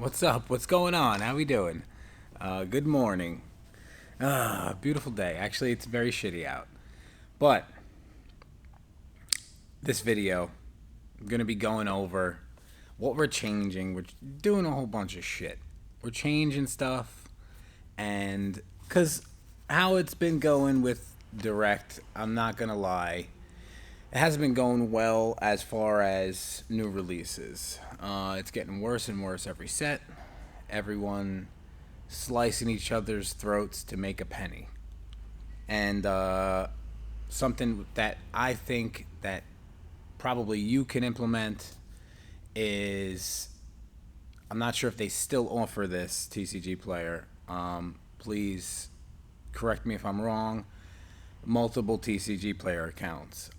What's up? What's going on? How we doing? Good morning. Beautiful day. Actually, it's very shitty out. But this video, I'm going to be going over what we're changing. We're doing a whole bunch of shit. We're changing stuff. And because how it's been going with Direct, I'm not going to lie. It hasn't been going well as far as new releases. It's getting worse and worse every set. Everyone slicing each other's throats to make a penny. And something that I think that probably you can implement is, I'm not sure if they still offer this, TCG Player. Please correct me if I'm wrong. Multiple TCG Player accounts,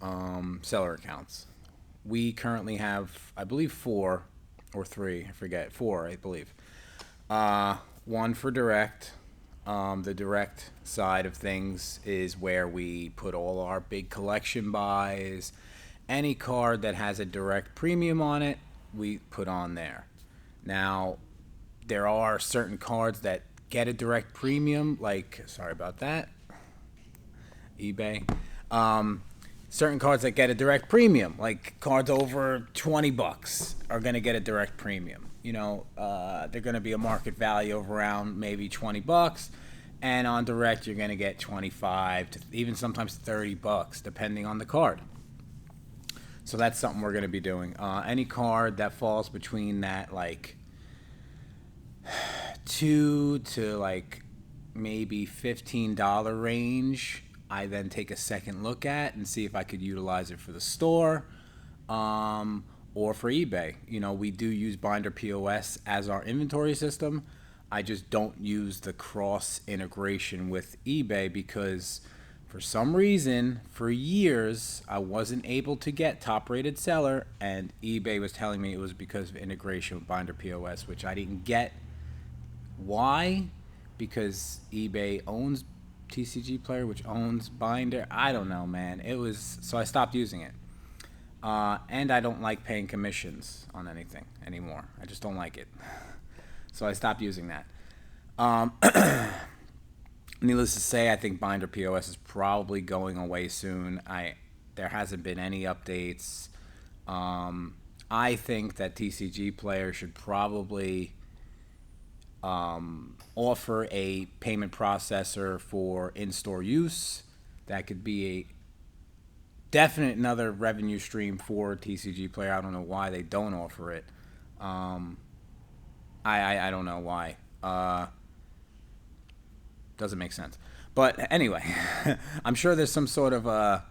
seller accounts. We currently have, I believe, 4 or 3. I forget. 4, I believe. One for Direct. The Direct side of things is where we put all our big collection buys. Any card that has a Direct premium on it, we put on there. Now, there are certain cards that get a Direct premium, like, sorry about that, eBay. Certain cards that get a Direct premium, like cards over $20 are going to get a Direct premium. You know, they're going to be a market value of around maybe $20, and on Direct you're going to get 25 to even sometimes $30, depending on the card. So that's something we're going to be doing. Any card that falls between that like 2 to like maybe $15 range, I then take a second look at and see if I could utilize it for the store or for eBay. You know, we do use Binder POS as our inventory system. I just don't use the cross integration with eBay because for some reason, for years, I wasn't able to get top rated seller, and eBay was telling me it was because of integration with Binder POS, which I didn't get. Why? Because eBay owns TCG Player, which owns Binder. I don't know, man. It was, so I stopped using it. And I don't like paying commissions on anything anymore. I just don't like it. So I stopped using that. Needless to say, I think Binder POS is probably going away soon. There hasn't been any updates. I think that TCG Player should probably offer a payment processor for in-store use. That could be a definite another revenue stream for TCG Player. I don't know why they don't offer it. I don't know why. Doesn't make sense. But anyway, I'm sure there's some sort of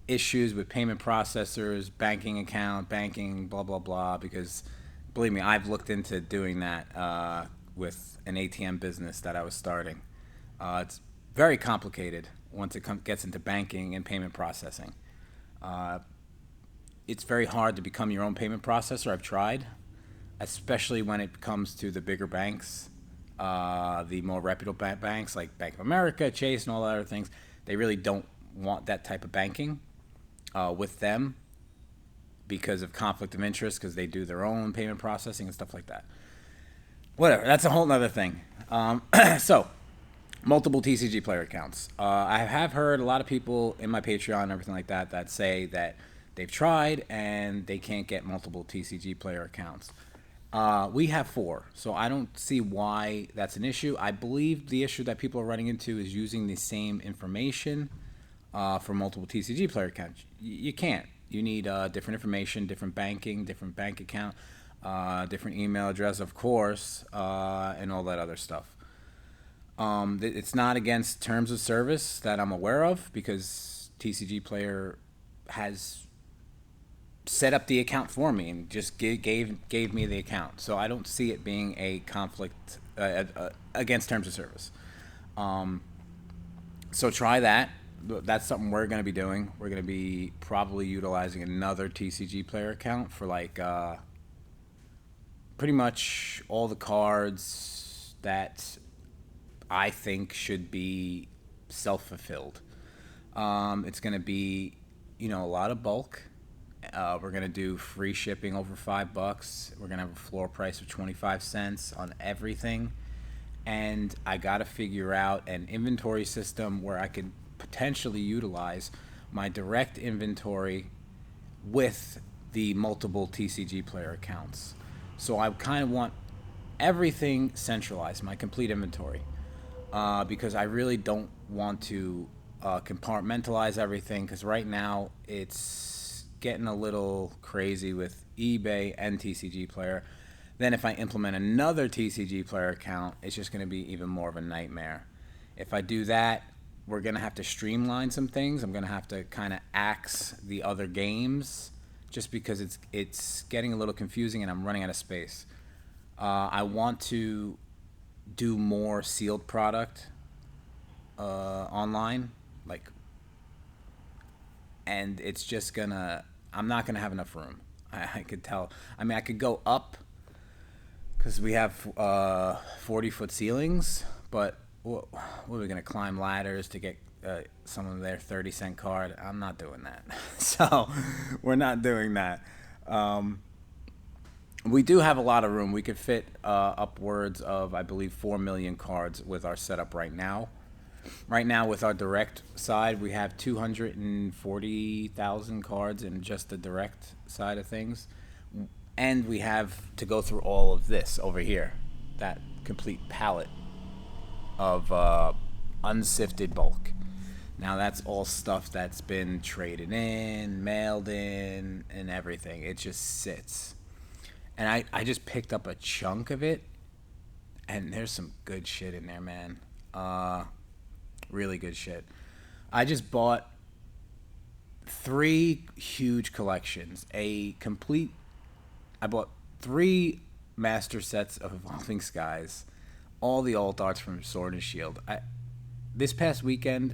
issues with payment processors, banking account, banking, blah, blah, blah, because believe me, I've looked into doing that with an ATM business that I was starting. It's very complicated once it gets into banking and payment processing. It's very hard to become your own payment processor. I've tried, especially when it comes to the bigger banks, the more reputable banks like Bank of America, Chase, and all other things. They really don't want that type of banking with them because of conflict of interest, because they do their own payment processing and stuff like that. Whatever, that's a whole nother thing. So, multiple TCG Player accounts. I have heard a lot of people in my Patreon and everything like that that say that they've tried and they can't get multiple TCG Player accounts. We have 4, so I don't see why that's an issue. I believe the issue that people are running into is using the same information for multiple TCG Player accounts. You can't. You need different information, different banking, different bank account, different email address, of course, and all that other stuff. It's not against terms of service that I'm aware of, because TCG Player has set up the account for me and just gave me the account. So I don't see it being a conflict against terms of service. So try that. That's something we're going to be doing. We're going to be probably utilizing another TCG Player account for like pretty much all the cards that I think should be self-fulfilled. It's going to be, a lot of bulk. We're gonna do free shipping over $5. We're gonna have a floor price of 25 cents on everything, and I gotta figure out an inventory system where I could potentially utilize my direct inventory with the multiple TCG player accounts. So I kind of want everything centralized, my complete inventory, because I really don't want to compartmentalize everything, because right now it's getting a little crazy with eBay and TCG player. Then if I implement another TCG player account, it's just going to be even more of a nightmare. If I do that, we're going to have to streamline some things. I'm going to have to kind of axe the other games just because it's getting a little confusing and I'm running out of space. I want to do more sealed product online, like, and it's just gonna, I'm not going to have enough room. I could tell. I mean, I could go up because we have 40-foot ceilings, but what are we going to climb ladders to get some of their 30-cent card? I'm not doing that. So we're not doing that. We do have a lot of room. We could fit upwards of, I believe, 4 million cards with our setup right now. Right now, with our direct side, we have 240,000 cards in just the direct side of things. And we have to go through all of this over here, that complete palette of unsifted bulk. Now that's all stuff that's been traded in, mailed in, and everything. It just sits. And I just picked up a chunk of it, and there's some good shit in there, man. Really good shit. I just bought 3 huge collections. I bought 3 master sets of Evolving Skies, all the alt arts from Sword and Shield. This past weekend,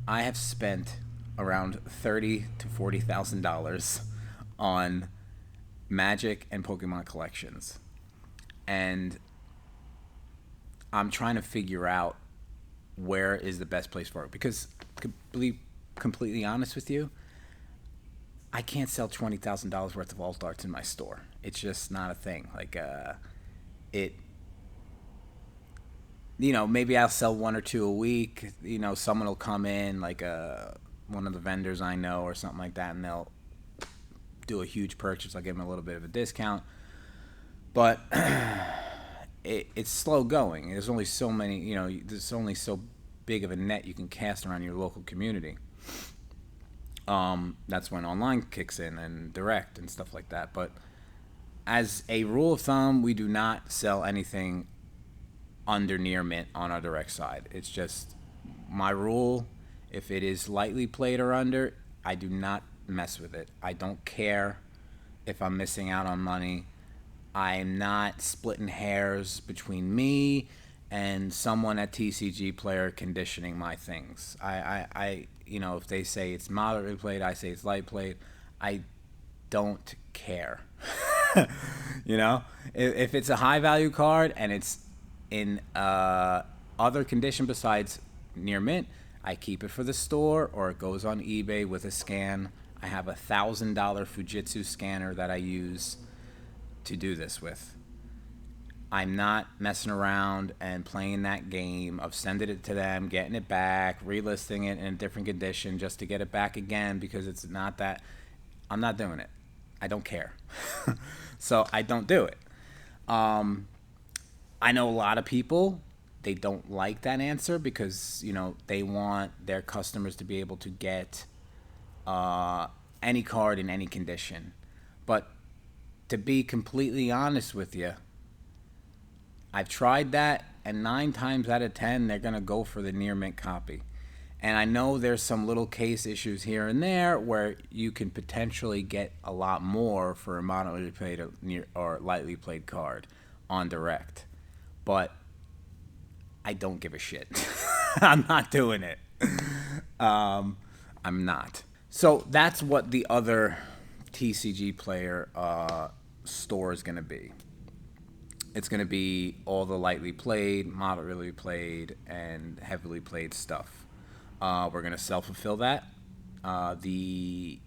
I have spent around $30,000 to $40,000 on Magic and Pokemon collections, and I'm trying to figure out where is the best place for it. Because, to be completely honest with you, I can't sell $20,000 worth of alt arts in my store. It's just not a thing. Like, maybe I'll sell 1 or 2 a week. Someone will come in, like one of the vendors I know or something like that, and they'll do a huge purchase. I'll give them a little bit of a discount. But it's slow going. There's only so many, there's only so big of a net you can cast around your local community. That's when online kicks in and direct and stuff like that. But as a rule of thumb, we do not sell anything under near mint on our direct side. It's just my rule. If it is lightly played or under, I do not mess with it. I don't care if I'm missing out on money. I'm not splitting hairs between me and someone at TCG Player conditioning my things. If they say it's moderately played, I say it's light played. I don't care. If it's a high value card and it's in other condition besides near mint, I keep it for the store, or it goes on eBay with a scan. I have a $1,000 Fujitsu scanner that I use to do this with. I'm not messing around and playing that game of sending it to them, getting it back, relisting it in a different condition just to get it back again, because it's not that. I'm not doing it. I don't care. So I don't do it. I know a lot of people, they don't like that answer because, they want their customers to be able to get any card in any condition. But to be completely honest with you, I've tried that, and 9 times out of 10, they're going to go for the near mint copy. And I know there's some little case issues here and there where you can potentially get a lot more for a moderately played or lightly played card on direct. But I don't give a shit. I'm not doing it. I'm not. So that's what the other TCG player store is going to be. It's going to be all the lightly played, moderately played, and heavily played stuff. We're going to self-fulfill that. The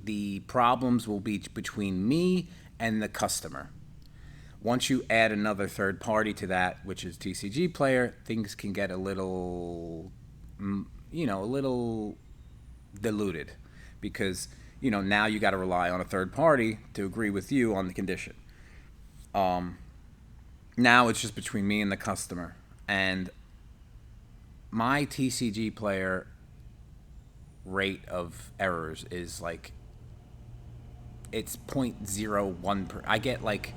the problems will be between me and the customer. Once you add another third party to that, which is TCGplayer, things can get a little, a little diluted, because now you got to rely on a third party to agree with you on the condition. Now it's just between me and the customer, and my TCGplayer rate of errors is like, it's 0.01 I get like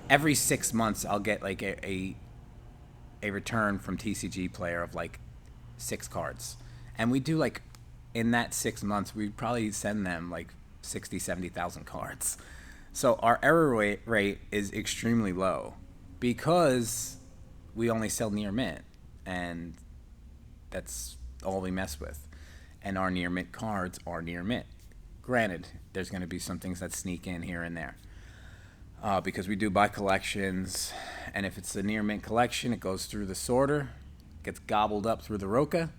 every 6 months I'll get like a return from TCGplayer of like 6 cards, and we do like, in that 6 months we probably send them like 70,000 cards. So our error rate is extremely low because we only sell near mint, and that's all we mess with. And our near mint cards are near mint. Granted, there's going to be some things that sneak in here and there, because we do buy collections, and if it's a near mint collection, it goes through the sorter, gets gobbled up through the Roca,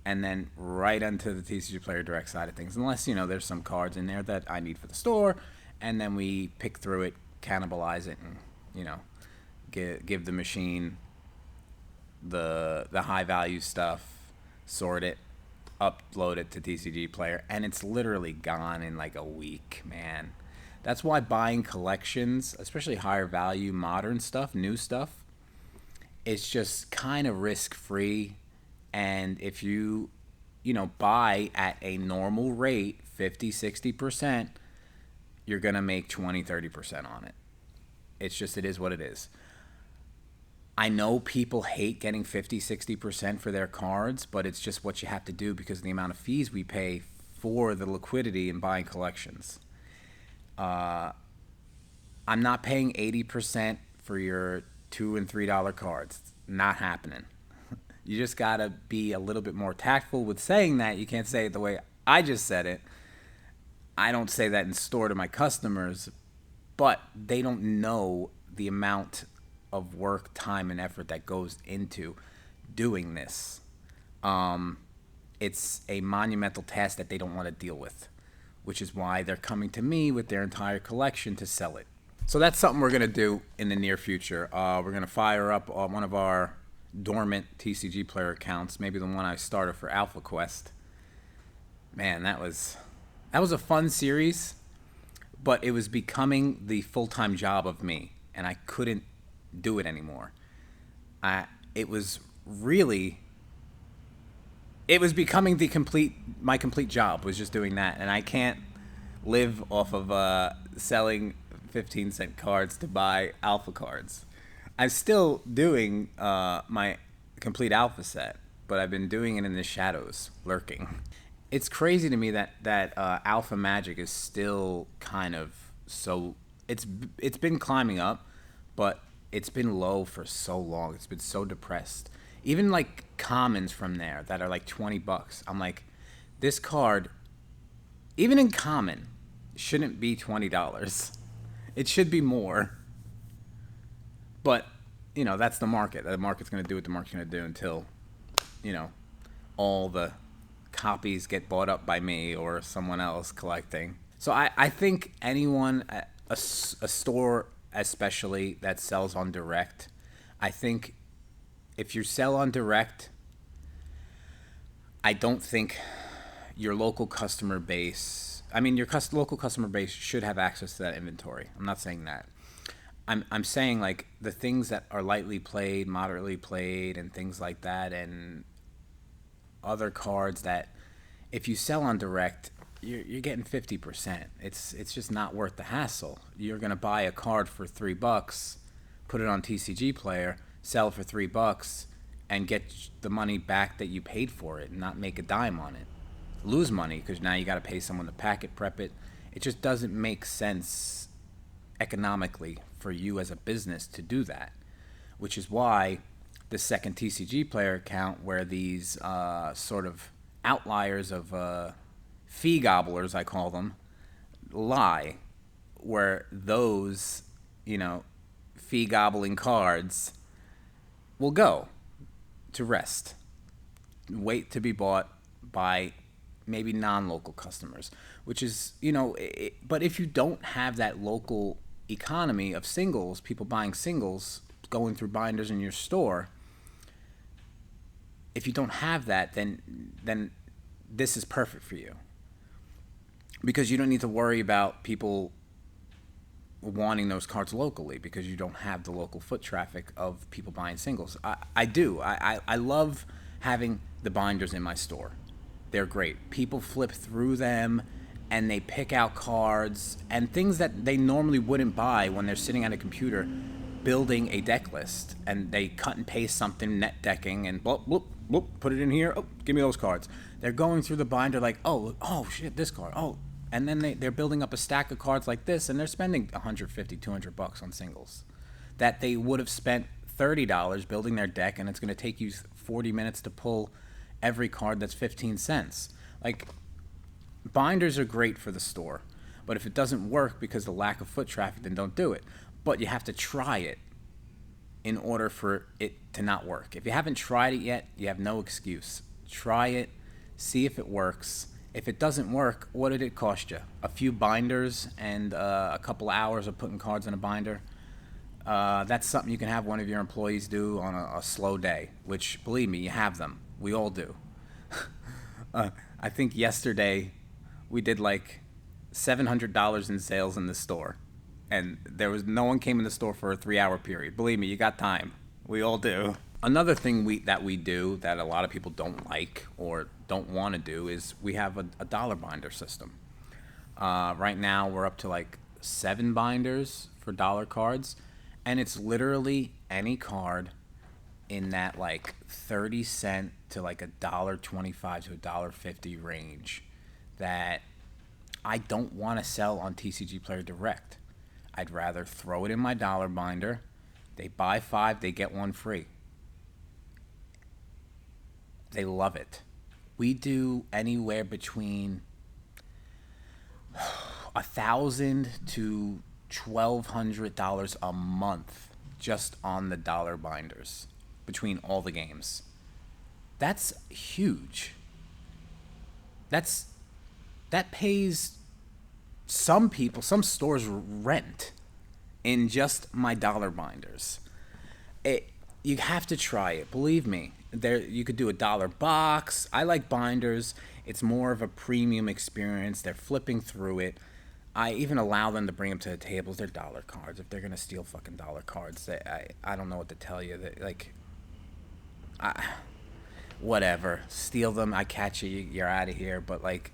and then right onto the TCGplayer Direct side of things, unless there's some cards in there that I need for the store, and then we pick through it, cannibalize it, and give the machine the high value stuff, sort it, upload it to TCGplayer, and it's literally gone in like a week, man. That's why buying collections, especially higher value modern stuff, new stuff, it's just kind of risk free. And if you buy at a normal rate, 50-60%, you're gonna make 20-30% on it. It is what it is. I know people hate getting 50-60% for their cards, but it's just what you have to do because of the amount of fees we pay for the liquidity in buying collections. I'm not paying 80% for your $2 and $3 cards. It's not happening. You just gotta be a little bit more tactful with saying that. You can't say it the way I just said it. I don't say that in store to my customers, but they don't know the amount of work, time, and effort that goes into doing this. It's a monumental task that they don't want to deal with, which is why they're coming to me with their entire collection to sell it. So that's something we're going to do in the near future. We're going to fire up one of our dormant TCGplayer accounts, maybe the one I started for Alpha Quest. Man, that was a fun series, but it was becoming the full-time job of me, and I couldn't do it anymore. It was becoming my complete job was just doing that, and I can't live off of selling 15-cent cards to buy alpha cards. I'm still doing my complete alpha set, but I've been doing it in the shadows, lurking. It's crazy to me that alpha magic is still kind of so. It's been climbing up, but it's been low for so long. It's been so depressed. Even like commons from there that are like $20. I'm like, this card, even in common, shouldn't be $20. It should be more. But, that's the market. The market's going to do what the market's going to do until, all the copies get bought up by me or someone else collecting. So I think anyone, a store especially that sells on direct, I think if you sell on direct, I don't think your local customer base, your local customer base should have access to that inventory. I'm not saying that. I'm saying like the things that are lightly played, moderately played, and things like that, and other cards that if you sell on direct, you're getting 50%. It's just not worth the hassle. You're gonna buy a card for $3, put it on TCGplayer, sell it for $3, and get the money back that you paid for it, and not make a dime on it. Lose money because now you got to pay someone to pack it, prep it. It just doesn't make sense economically for you as a business to do that, which is why the second TCGplayer account, where these sort of outliers of fee gobblers, I call them, lie, where those, fee gobbling cards will go to rest, wait to be bought by maybe non-local customers, which is, but if you don't have that local economy of singles, people buying singles, going through binders in your store, if you don't have that, then this is perfect for you, because you don't need to worry about people wanting those cards locally, because you don't have the local foot traffic of people buying singles. I love having the binders in my store. They're great. People flip through them and they pick out cards and things that they normally wouldn't buy when they're sitting at a computer building a deck list, and they cut and paste something, net decking, and bloop, bloop, bloop, put it in here. Oh, give me those cards. They're going through the binder like, oh shit, this card. Oh, and then they're building up a stack of cards like this, and they're spending $150, $200 on singles that they would have spent $30 building their deck, and it's going to take you 40 minutes to pull every card that's 15 cents. Like, binders are great for the store, but if it doesn't work because of the lack of foot traffic, then don't do it. But you have to try it in order for it to not work. If you haven't tried it yet, you have no excuse. Try it, see if it works. If it doesn't work, what did it cost you? A few binders and a couple hours of putting cards in a binder? That's something you can have one of your employees do on a slow day, which, believe me, you have them. We all do. I think yesterday we did like $700 in sales in the store, and no one came in the store for a 3-hour period. Believe me, you got time. We all do. Another thing that we do that a lot of people don't like or don't want to do is we have a dollar binder system. Right now we're up to like 7 binders for dollar cards, and it's literally any card in that like 30 cent to like $1.25 to $1.50 range that I don't want to sell on TCGplayer Direct. I'd rather throw it in my dollar binder. They buy 5, they get 1 free. They love it. We do anywhere between $1,000 to $1,200 a month just on the dollar binders between all the games. That's huge. That pays some stores rent in just my dollar binders. You have to try it. Believe me. You could do a dollar box. I like binders. It's more of a premium experience. They're flipping through it. I even allow them to bring them to the tables. They're dollar cards. If they're gonna steal fucking dollar cards, I don't know what to tell you. Whatever. Steal them. I catch you. You're out of here. But like,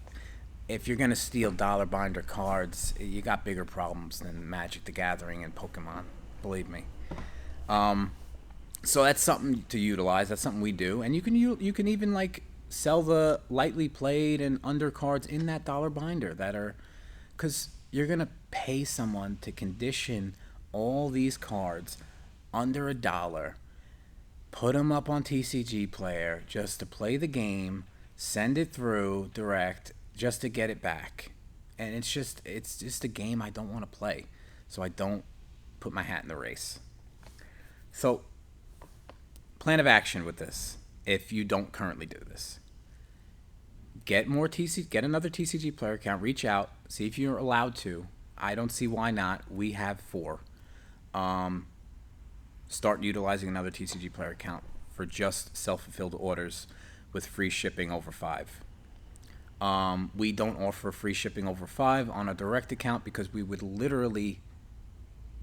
if you're gonna steal dollar binder cards, you got bigger problems than Magic the Gathering and Pokemon. Believe me. So that's something to utilize. That's something we do, and you can even like sell the lightly played and undercards in that dollar binder because you're gonna pay someone to condition all these cards under $1, put them up on TCG Player just to play the game, send it through direct just to get it back, and it's just a game I don't want to play, so I don't put my hat in the race. So, plan of action with this, if you don't currently do this. Get another TCG Player account, reach out, see if you're allowed to. I don't see why not. We have 4. Start utilizing another TCG Player account for just self-fulfilled orders with free shipping over 5. We don't offer free shipping over 5 on a direct account because we would literally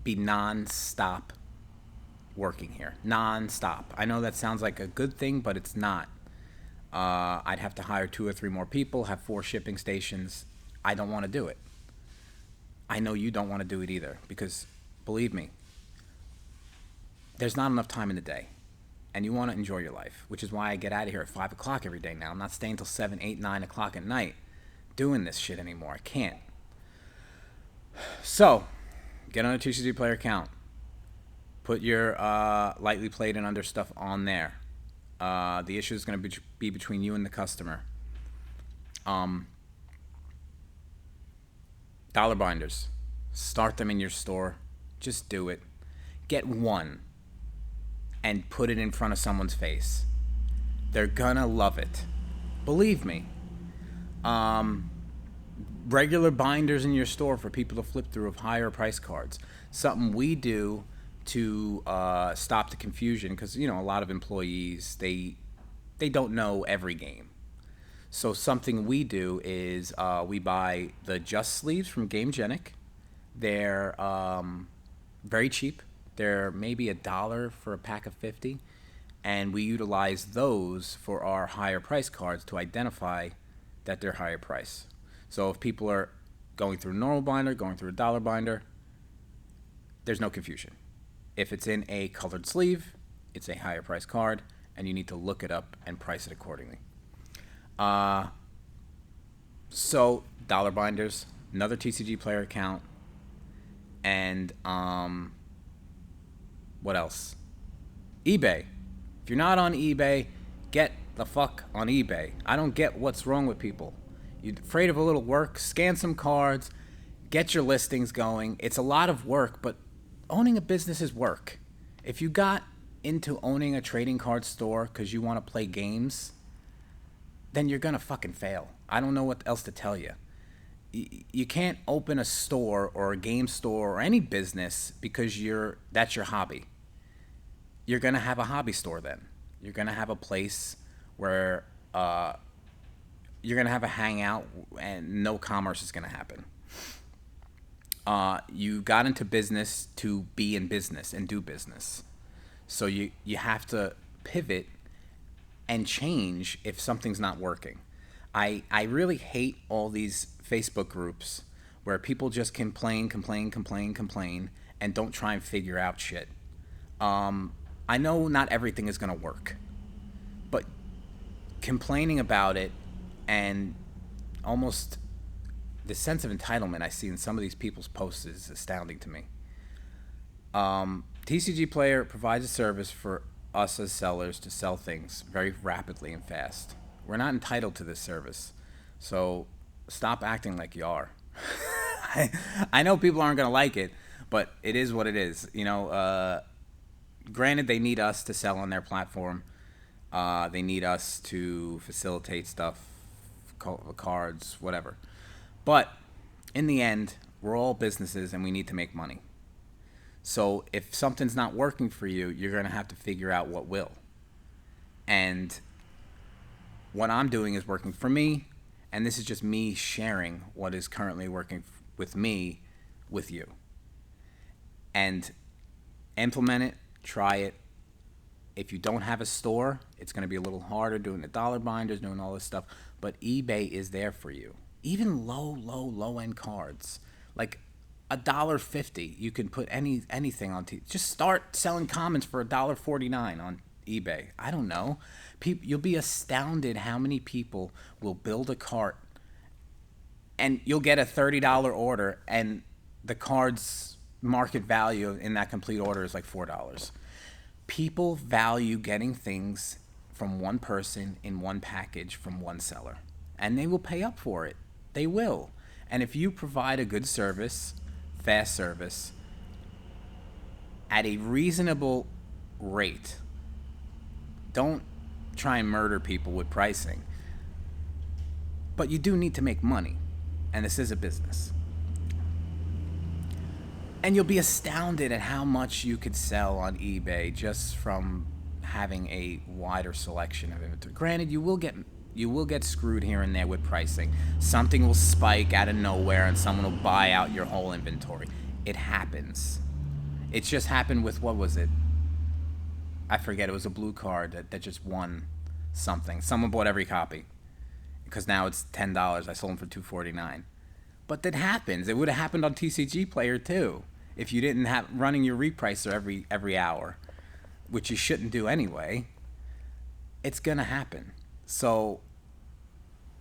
be non-stop working here. Non-stop. I know that sounds like a good thing, but it's not. I'd have to hire 2 or 3 more people, have 4 shipping stations. I don't want to do it. I know you don't want to do it either, because believe me, there's not enough time in the day, and you want to enjoy your life, which is why I get out of here at 5 o'clock every day now. I'm not staying till 7, 8, 9 o'clock at night doing this shit anymore. I can't. So, get on a TCG Player account. Put your lightly played and under stuff on there. The issue is going to be between you and the customer. Dollar binders. Start them in your store. Just do it. Get 1 and put it in front of someone's face. They're gonna love it. Believe me. Regular binders in your store for people to flip through of higher price cards. Something we do to stop the confusion, because a lot of employees, they don't know every game. So something we do is we buy the Just sleeves from GameGenic. They're very cheap. They're maybe $1 for a pack of 50, and we utilize those for our higher price cards to identify that they're higher price. So if people are going through a normal binder, going through a dollar binder, there's no confusion. If it's in a colored sleeve, it's a higher price card, and you need to look it up and price it accordingly. So dollar binders, another TCG player account, and what else? eBay. If you're not on eBay, get the fuck on eBay. I don't get what's wrong with people. You're afraid of a little work, scan some cards, get your listings going. It's a lot of work, but owning a business is work. If you got into owning a trading card store because you want to play games, then you're going to fucking fail. I don't know what else to tell you. You can't open a store or a game store or any business because that's your hobby. You're going to have a hobby store then. You're going to have a place where you're going to have a hangout and no commerce is going to happen. You got into business to be in business and do business. So you have to pivot and change if something's not working. I really hate all these Facebook groups where people just complain, and don't try and figure out shit. I know not everything is going to work, but complaining about it and almost the sense of entitlement I see in some of these people's posts is astounding to me. TCG Player provides a service for us as sellers to sell things very rapidly and fast. We're not entitled to this service, so stop acting like you are. I know people aren't going to like it, but it is what it is. Granted, they need us to sell on their platform. They need us to facilitate stuff, cards, whatever. But in the end, we're all businesses and we need to make money. So if something's not working for you, you're going to have to figure out what will. And what I'm doing is working for me, and this is just me sharing what is currently working with me with you. And implement it, try it. If you don't have a store, it's going to be a little harder doing the dollar binders, doing all this stuff, but eBay is there for you. Even low end cards, like $1.50, you can put anything on. Just start selling commons for $1.49 on eBay. I don't know. You'll be astounded how many people will build a cart, and you'll get a $30 order, and the card's market value in that complete order is like $4. People value getting things from one person in one package from one seller, and they will pay up for it. They will. And if you provide a good service, fast service, at a reasonable rate, don't try and murder people with pricing. But you do need to make money, and this is a business. And you'll be astounded at how much you could sell on eBay just from having a wider selection of inventory. Granted, you will get screwed here and there with pricing. Something will spike out of nowhere and someone will buy out your whole inventory. It happens. It's just happened with, what was it? I forget. It was a blue card that just won something. Someone bought every copy because now it's $10. I sold them for $2.49. But that happens. It would have happened on TCG Player too if you didn't have running your repricer every hour, which you shouldn't do anyway. It's gonna happen. So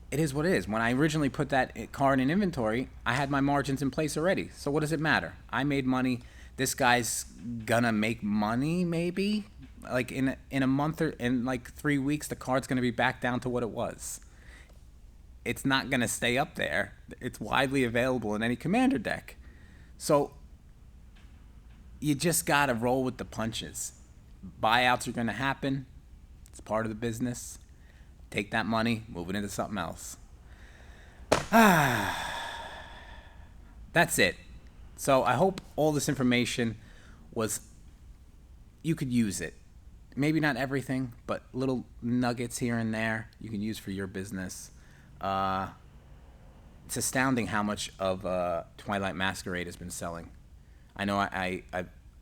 it is what it is. When I originally put that card in inventory, I had my margins in place already. So what does it matter? I made money. This guy's gonna make money maybe. Like in a month or in like 3 weeks, the card's gonna be back down to what it was. It's not gonna stay up there. It's widely available in any commander deck. So you just gotta roll with the punches. Buyouts are gonna happen. It's part of the business. Take that money, move it into something else. That's it. So I hope all this information was, you could use it. Maybe not everything, but little nuggets here and there you can use for your business. It's astounding how much of Twilight Masquerade has been selling. I know I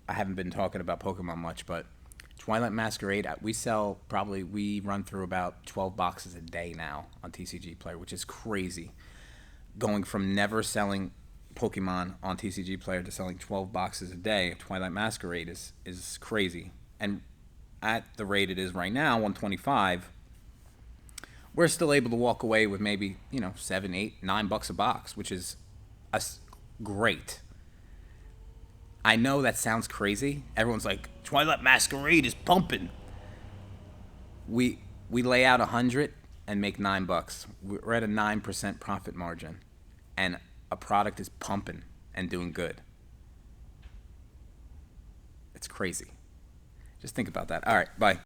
haven't been talking about Pokemon much, but Twilight Masquerade, we run through about 12 boxes a day now on TCG Player, which is crazy. Going from never selling Pokemon on TCG Player to selling 12 boxes a day of Twilight Masquerade is crazy. And at the rate it is right now, 125, we're still able to walk away with maybe, $7, $8, $9 a box, which is great. I know that sounds crazy. Everyone's like, Twilight Masquerade is pumping. We lay out 100 and make $9. We're at a 9% profit margin, and a product is pumping and doing good. It's crazy. Just think about that. All right, bye.